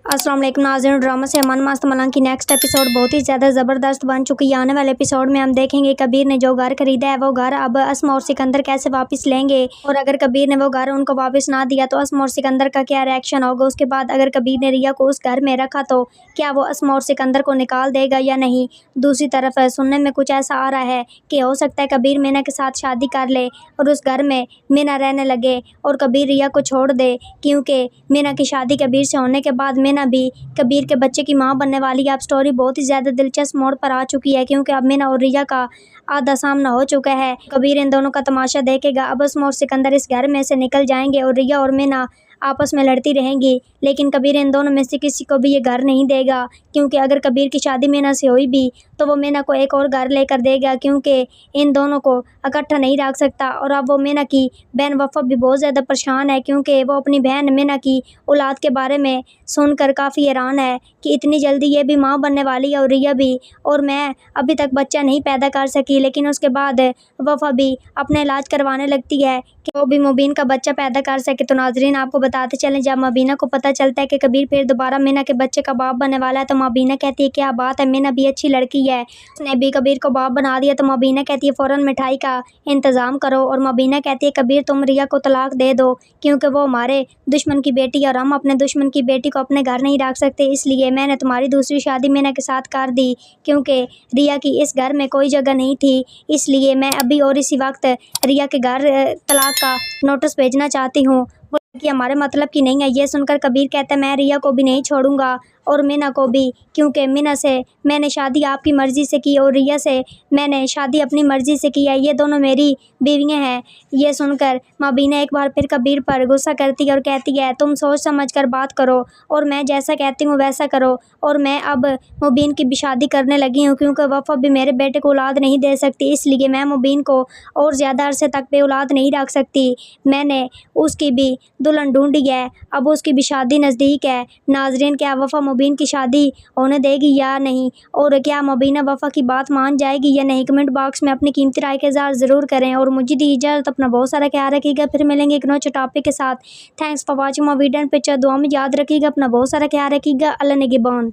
अस्सलाम वालेकुम नाज़रीन, ड्रामा से अमन मस्त मलंग की नेक्स्ट एपिसोड बहुत ही ज़्यादा ज़बरदस्त बन चुकी है। आने वाले एपिसोड में हम देखेंगे कबीर ने जो घर खरीदा है वो घर अब अस्मा और सिकंदर कैसे वापस लेंगे, और अगर कबीर ने वो घर उनको वापस ना दिया तो अस्मा और सिकंदर का क्या रिएक्शन होगा। उसके बाद अगर कबीर ने रिया को उस घर में रखा तो क्या वो अस्मा और सिकंदर को निकाल देगा या नहीं। दूसरी तरफ सुनने में कुछ ऐसा आ रहा है कि हो सकता है कबीर मीना के साथ शादी कर ले और उस घर में मीना रहने लगे और कबीर रिया को छोड़ दे, क्योंकि मीना की शादी कबीर से होने के बाद मीना भी कबीर के बच्चे की मां बनने वाली है। अब स्टोरी बहुत ही ज़्यादा दिलचस्प मोड़ पर आ चुकी है, क्योंकि अब मीना और रिया का आधा सामना हो चुका है। कबीर इन दोनों का तमाशा देखेगा। अब अस्मा और सिकंदर इस घर में से निकल जाएंगे और रिया और मीना आपस में लड़ती रहेंगी, लेकिन कबीर इन दोनों में से किसी को भी ये घर नहीं देगा, क्योंकि अगर कबीर की शादी मीना से हुई भी तो वो मीना को एक और घर लेकर देगा, क्योंकि इन दोनों को इकट्ठा नहीं रख सकता। और अब वो मीना की बहन वफ़ा भी बहुत ज़्यादा परेशान है, क्योंकि वो अपनी बहन मीना की औलाद के बारे में सुनकर काफ़ी हैरान है कि इतनी जल्दी ये भी माँ बनने वाली है और रिया भी, और मैं अभी तक बच्चा नहीं पैदा कर सकी। लेकिन उसके बाद वफ़ा भी अपना इलाज करवाने लगती है कि वो भी मुबीन का बच्चा पैदा कर सके। तो नाजरीन आपको बताते चलें, जब मुबीना को पता चलता है कि कबीर फिर दोबारा मीना के बच्चे का बाप बनने वाला है तो मुबीना कहती है क्या बात है, मीना भी अच्छी लड़की है, उसने भी कबीर को बाप बना दिया। तो मुबीना कहती है फ़ौरन मिठाई का इंतज़ाम करो, और मुबीना कहती है कबीर तुम रिया को तलाक दे दो, क्योंकि वो हमारे दुश्मन की बेटी है और हम अपने दुश्मन की बेटी को अपने घर नहीं रख सकते, इसलिए मैंने तुम्हारी दूसरी शादी मीना के साथ कर दी, क्योंकि रिया की इस घर में कोई जगह नहीं थी, इसलिए मैं अभी और इसी वक्त रिया के घर तलाक का नोटिस भेजना चाहती हूँ, वो कि हमारे मतलब की नहीं है। ये सुनकर कबीर कहता है मैं रिया को भी नहीं छोड़ूंगा और मीना को भी, क्योंकि मीना से मैंने शादी आपकी मर्ज़ी से की और रिया से मैंने शादी अपनी मर्ज़ी से की है, ये दोनों मेरी बीवियाँ हैं। ये सुनकर मुबीना एक बार फिर कबीर पर गुस्सा करती है और कहती है तुम सोच समझ कर बात करो और मैं जैसा कहती हूँ वैसा करो, और मैं अब मुबीन की भी शादी करने लगी हूँ, क्योंकि वफ़ा भी मेरे बेटे को औलाद नहीं दे सकती, इसलिए मैं मुबीन को और ज़्यादा अरसे तक बे औलाद नहीं रख सकती। मैंने उसकी भी दुल्हन ढूंढी है, अब उसकी भी शादी नज़दीक है। नाजरीन क्या वफ़ा मुबीन की शादी होने देगी या नहीं, और क्या मुबीना वफ़ा की बात मान जाएगी या नहीं, कमेंट बॉक्स में अपनी कीमती राय का इज़हार ज़रूर करें। और मुझे दी इजाज़त, अपना बहुत सारा ख्याल रखिएगा, फिर मिलेंगे एक नए टॉपिक के साथ। Thanks for watching my video and picture. दुआ में याद रखिएगा, अपना बहुत सारा ख्याल रखिएगा। अल्लाह निगहबान।